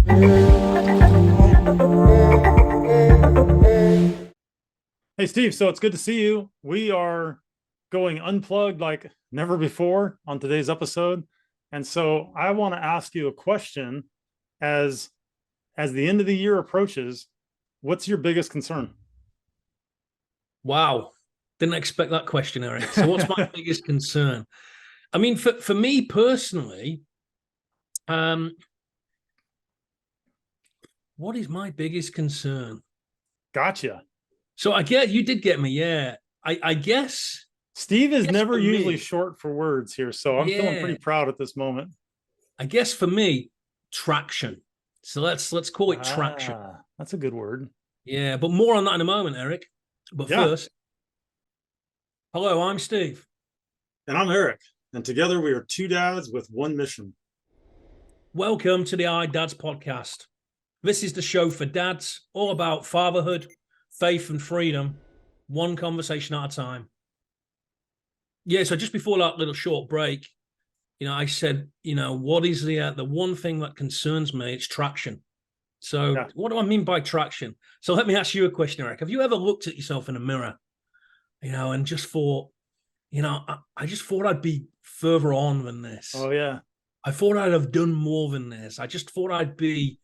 Hey, Steve, so it's good to see you. We are going unplugged like never before on today's episode. And so I want to ask you a question as the end of the year approaches, what's your biggest concern? Wow. Didn't expect that question, Eric. So what's my biggest concern? I mean, for me personally, um, what is my biggest concern? Gotcha. So I get you did get me, yeah. I guess Steve is never for usually me, short for words here, so I'm feeling yeah. pretty proud at this moment. I guess for me, traction. So let's call it traction. That's a good word. Yeah, but more on that in a moment, Eric. But Yeah. first, hello, I'm Steve. And I'm Eric. And together we are two dads with one mission. Welcome to the Dads podcast. This is the show for dads, all about fatherhood, faith, and freedom, one conversation at a time. Yeah, so just before that little short break, I said, what is the one thing that concerns me? It's traction. So Yeah. what do I mean by traction? So let me ask you a question, Eric. Have you ever looked at yourself in a mirror, and just thought, I just thought I'd be further on than this. Oh, yeah. I thought I'd have done more than this. I just thought I'd be,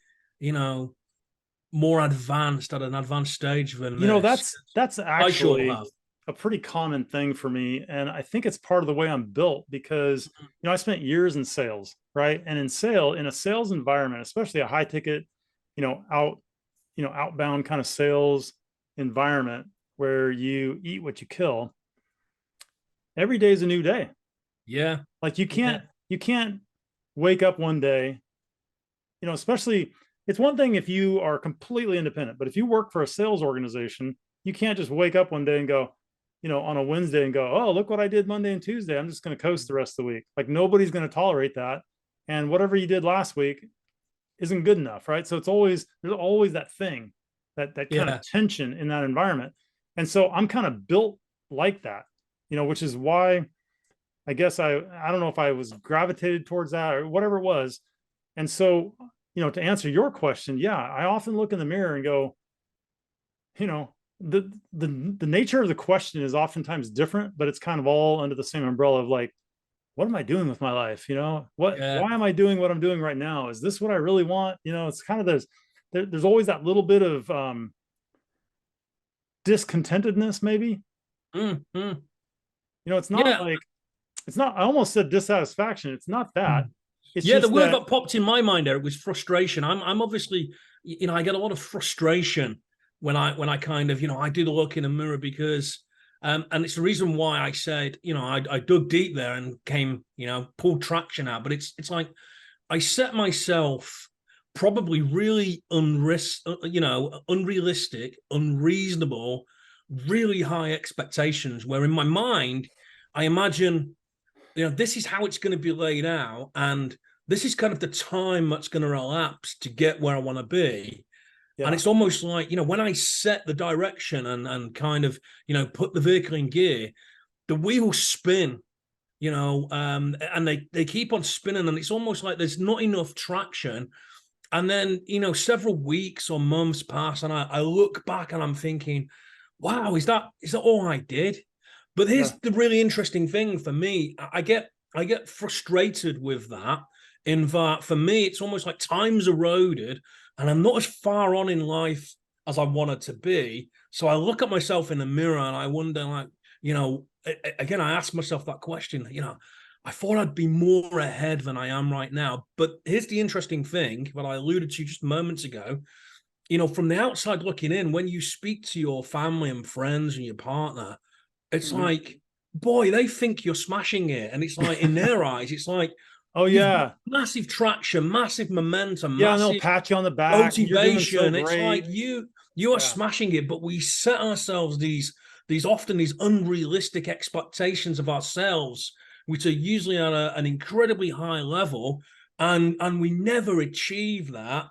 more advanced at an advanced stage than this. That's I sure actually have. a pretty common thing for me, and I think it's part of the way I'm built because I spent years in sales, right? And in a sales environment, especially a high ticket, outbound kind of sales environment where you eat what you kill, every day is a new day. Yeah. Like you Yeah. can't wake up one day, especially it's one thing if you are completely independent, but if you work for a sales organization, you can't just wake up one day and go, on a Wednesday and go, oh, look what I did Monday and Tuesday. I'm just going to coast the rest of the week. Like nobody's going to tolerate that. And whatever you did last week isn't good enough, right? So there's always that thing, that kind of Yeah. tension in that environment. And so I'm kind of built like that, which is why I guess I don't know if I was gravitated towards that or whatever it was. And so, to answer your question, yeah, I often look in the mirror and go, you know, the nature of the question is oftentimes different, but it's kind of all under the same umbrella of like, what am I doing with my life? Yeah. Why am I doing what I'm doing right now? Is this what I really want? It's kind of there's always that little bit of discontentedness, maybe. Mm-hmm. It's not Yeah. like I almost said dissatisfaction. It's not that. It's Yeah, the just word that, that popped in my mind, Eric, was frustration. I'm obviously, I get a lot of frustration when I kind of, I do the look in a mirror because, and it's the reason why I said, I dug deep there and came, pulled traction out. But it's like I set myself probably really unrealistic, unreasonable, really high expectations. Where in my mind, I imagine, this is how it's going to be laid out, and this is kind of the time that's going to elapse to get where I want to be. And yeah, it's almost like, when I set the direction and kind of, put the vehicle in gear, the wheels spin, and they keep on spinning, and it's almost like there's not enough traction. And then, several weeks or months pass, and I look back and I'm thinking, wow, is that all I did? But yeah, here's the really interesting thing for me. I get frustrated with that, in that for me, it's almost like time's eroded and I'm not as far on in life as I wanted to be. So I look at myself in the mirror and I wonder, like, again, I ask myself that question, I thought I'd be more ahead than I am right now. But here's the interesting thing that I alluded to just moments ago. From the outside looking in, when you speak to your family and friends and your partner, it's mhm. like, boy, they think you're smashing it. And it's like, in their eyes, it's like, Oh you've got yeah, massive traction, massive momentum, yeah, and they'll massive pat you on the back, and you're doing so motivation. It's great. like you are Yeah, smashing it, but we set ourselves these unrealistic expectations of ourselves, which are usually at an incredibly high level, and we never achieve that.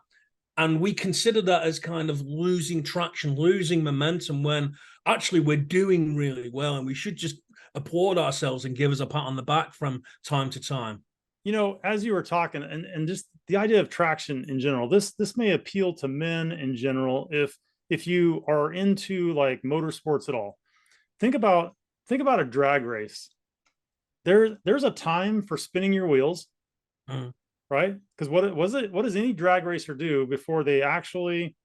And we consider that as kind of losing traction, losing momentum, when actually we're doing really well, and we should just applaud ourselves and give us a pat on the back from time to time. as you were talking, and just the idea of traction in general. This may appeal to men in general if you are into like motorsports at all. Think about a drag race. There's a time for spinning your wheels, Mm. right? Because what does any drag racer do before they actually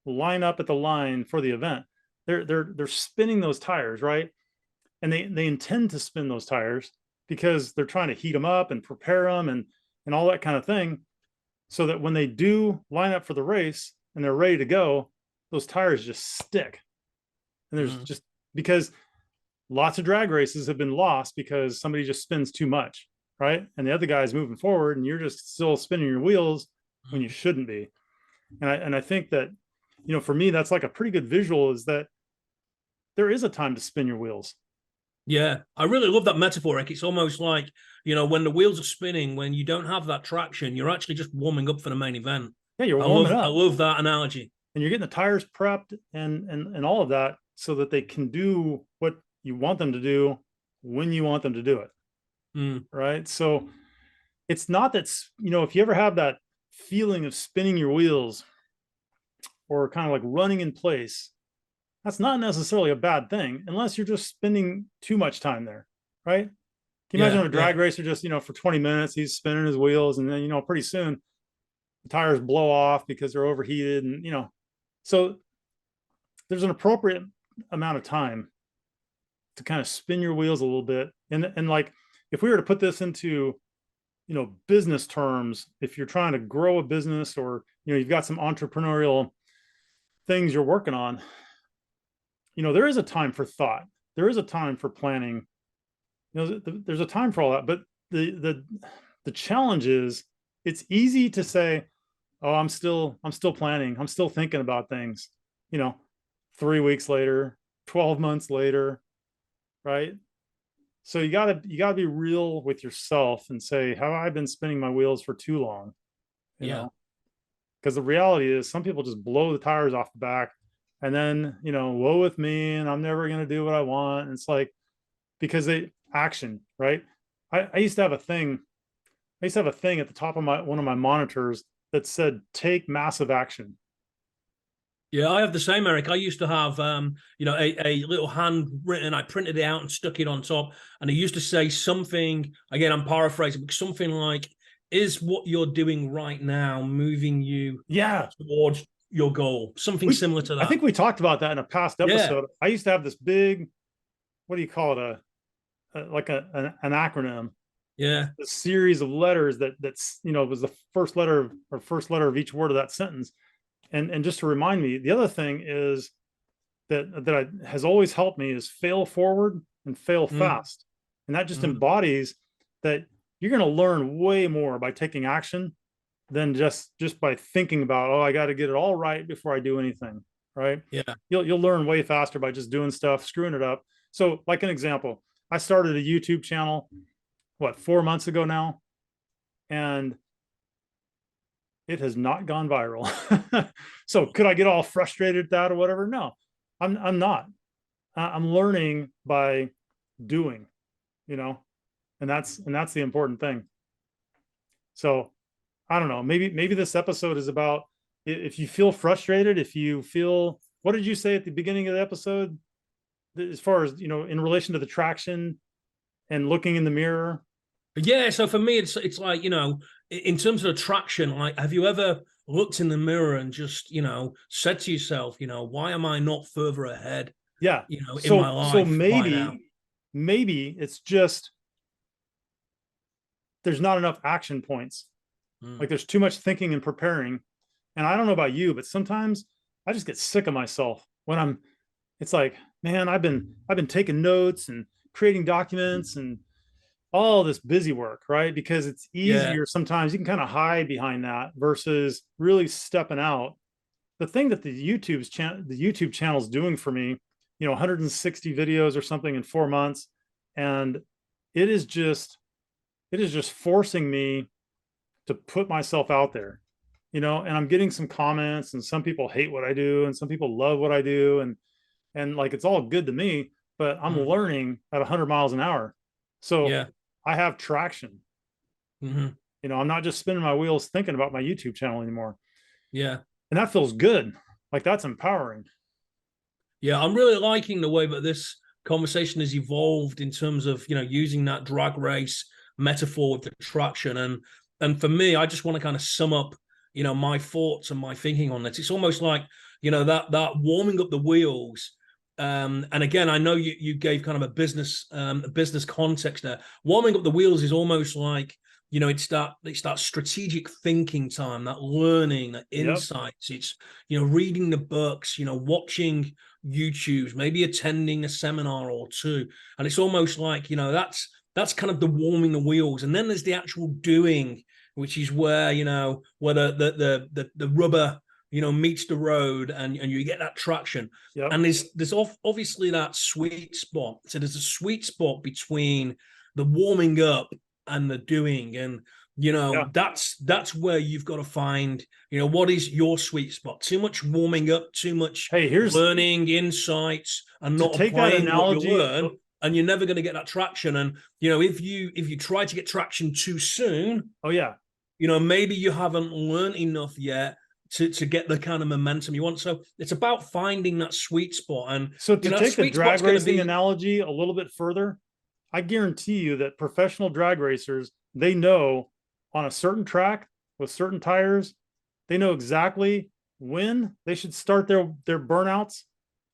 line up at the line for the event? They're spinning those tires, right? And they intend to spin those tires because they're trying to heat them up and prepare them and all that kind of thing, so that when they do line up for the race and they're ready to go, those tires just stick. And there's Mm. just because lots of drag races have been lost because somebody just spins too much, right? And the other guy's moving forward and you're just still spinning your wheels when you Mm. shouldn't be. And I think that, for me, that's like a pretty good visual, is that there is a time to spin your wheels. Yeah, I really love that metaphor, Rick. It's almost like, when the wheels are spinning, when you don't have that traction, you're actually just warming up for the main event. Yeah, you're I warming love I up love that analogy. and you're getting the tires prepped and all of that so that they can do what you want them to do when you want them to do it. Mm. Right. So it's not that, if you ever have that feeling of spinning your wheels or kind of like running in place, that's not necessarily a bad thing unless you're just spending too much time there. Right. Can you imagine Yeah, a yeah, drag racer just, for 20 minutes, he's spinning his wheels and then, pretty soon the tires blow off because they're overheated and, so there's an appropriate amount of time to kind of spin your wheels a little bit. And like, if we were to put this into, business terms, if you're trying to grow a business or, you've got some entrepreneurial things you're working on, there is a time for thought. There is a time for planning. There's a time for all that. But the challenge is it's easy to say, oh, I'm still planning. I'm still thinking about things, you know, 3 weeks later, 12 months later, right? So you gotta be real with yourself and say, have I been spinning my wheels for too long? You yeah, know, because the reality is some people just blow the tires off the back and then, woe with me and I'm never gonna do what I want. And it's like because they action, right? I used to have a thing. I used to have a thing at the top of one of my monitors that said take massive action. yeah. I have the same, Eric. I used to have, a little handwritten. I printed it out and stuck it on top, and it used to say something. Again, I'm paraphrasing, but something like, "Is what you're doing right now moving you Yeah. towards your goal?" Something We similar to I that. think we talked about that in a past Yeah, episode. I used to have this big, what do you call it? Like an acronym, yeah, a series of letters that's was the first letter of each word of that sentence. And just to remind me, the other thing is has always helped me is fail forward and fail mm, fast. And that just mm, embodies that you're going to learn way more by taking action than just by thinking about, oh, I got to get it all right before I do anything, right? yeah, You'll learn way faster by just doing stuff, screwing it up. So like an example, I started a YouTube channel, 4 months ago now, and it has not gone viral. So could I get all frustrated at that or whatever? No, I'm not. I'm learning by doing, you know, and that's the important thing. So I don't know. Maybe this episode is about if you feel frustrated, if you feel, what did you say at the beginning of the episode, as far as in relation to the traction and looking in the mirror? yeah. So for me, it's like, in terms of attraction, like, have you ever looked in the mirror and just, said to yourself, why am I not further ahead, Yeah. in my So life by now? maybe it's just there's not enough action points. Mm. Like there's too much thinking and preparing. And I don't know about you, but sometimes I just get sick of myself when it's like, man, I've been taking notes and creating documents and all this busy work, right? Because it's Yeah, easier sometimes, you can kind of hide behind that versus really stepping out. The thing that the YouTube channel is doing for me, 160 videos or something in 4 months, and it is just forcing me to put myself out there, and I'm getting some comments and some people hate what I do and some people love what I do. And like, it's all good to me, but I'm mm, learning at 100 miles an hour. So yeah. I have traction. Hmm. I'm not just spinning my wheels thinking about my YouTube channel anymore. Yeah. And that feels good. Like that's empowering. Yeah, I'm really liking the way that this conversation has evolved in terms of, using that drag race metaphor with the traction. And for me, I just want to kind of sum up, my thoughts and my thinking on this. It's almost like, that warming up the wheels. And again, I know you gave kind of a business context there. Warming up the wheels is almost like, it's that strategic thinking time, that learning, that Yep. insights. It's, reading the books, watching YouTubes, maybe attending a seminar or two. And it's almost like, that's kind of the warming the wheels. And then there's the actual doing, which is where, where the rubber, meets the road and you get that traction. Yep. And there's obviously that sweet spot. So there's a sweet spot between the warming up and the doing. And that's where you've got to find, what is your sweet spot. Too much warming up, too much here's learning insights, and to not take that applying what analogy. you learn, and you're never going to get that traction. And if you try to get traction too soon, maybe you haven't learned enough yet to get the kind of momentum you want. So it's about finding that sweet spot. And so to take the drag racing analogy a little bit further, I guarantee you that professional drag racers, they know on a certain track with certain tires, they know exactly when they should start their burnouts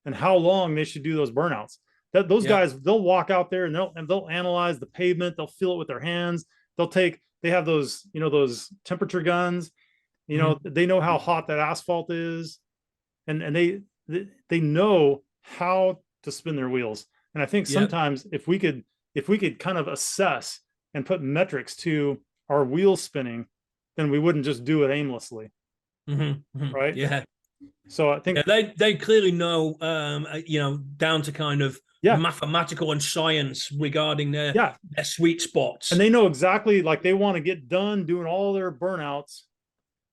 and how long they should do those burnouts. That those guys, they'll walk out there and they'll analyze the pavement, they'll feel it with their hands. They have those, those temperature guns, they know how hot that asphalt is, and they know how to spin their wheels. And I think sometimes if we could kind of assess and put metrics to our wheel spinning, then we wouldn't just do it aimlessly. Right? Yeah. So I think they clearly know, down to kind of mathematical and science regarding their sweet spots. And they know exactly, like they want to get done doing all their burnouts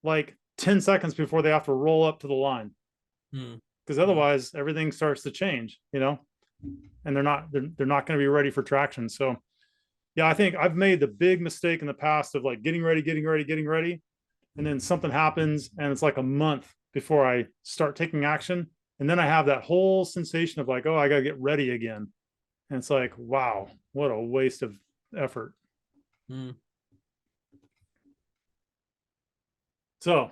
like 10 seconds before they have to roll up to the line. Because otherwise everything starts to change, and they're not going to be ready for traction. So I think I've made the big mistake in the past of like getting ready. And then something happens and it's like a month before I start taking action. And then I have that whole sensation of like, oh, I got to get ready again. And it's like, wow, what a waste of effort. So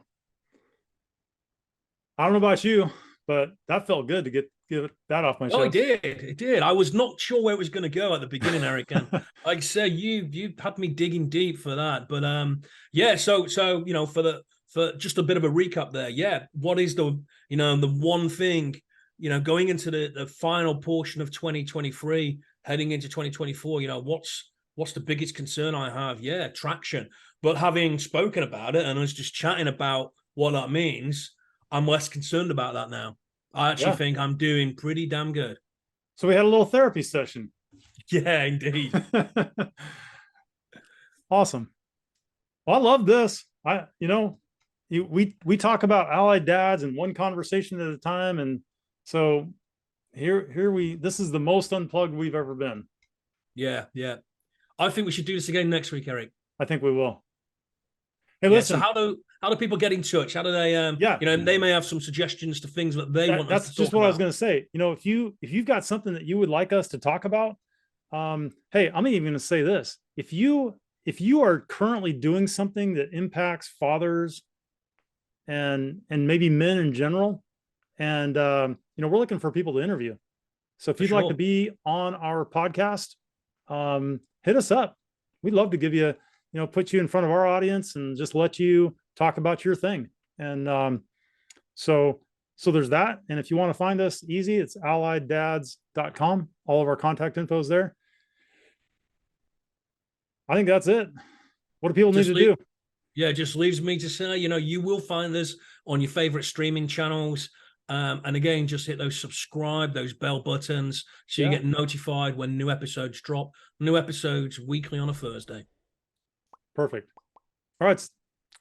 I don't know about you, but that felt good to get that off my chest. Oh, it did. I was not sure where it was going to go at the beginning, Eric. And like I said, you had me digging deep for that. But so for just a bit of a recap there. Yeah, what is the one thing, going into the final portion of 2023, heading into 2024, what's the biggest concern I have? Yeah, traction. But having spoken about it and us just chatting about what that means, I'm less concerned about that now. I actually think I'm doing pretty damn good. So we had a little therapy session. Yeah, indeed. Awesome. Well, I love this. We talk about allied dads and one conversation at a time. And so this is the most unplugged we've ever been. Yeah. I think we should do this again next week, Eric. I think we will. Hey, listen. So how do people get in touch? How do they? They may have some suggestions to things that they want. That's just what I was going to say. If you've got something that you would like us to talk about, hey, I'm even going to say this: if you are currently doing something that impacts fathers and maybe men in general, and we're looking for people to interview. So if you'd like to be on our podcast, hit us up. We'd love to give you. Put you in front of our audience and just let you talk about your thing. And so there's that. And if you want to find us easy, it's allieddads.com. All of our contact info is there. I think that's it. What do people need to do? Yeah, it just leaves me to say, you will find us on your favorite streaming channels. And again, just hit those subscribe, those bell buttons, so you get notified when new episodes drop. New episodes weekly on a Thursday. Perfect. All right.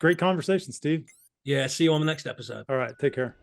Great conversation, Steve. Yeah. See you on the next episode. All right. Take care.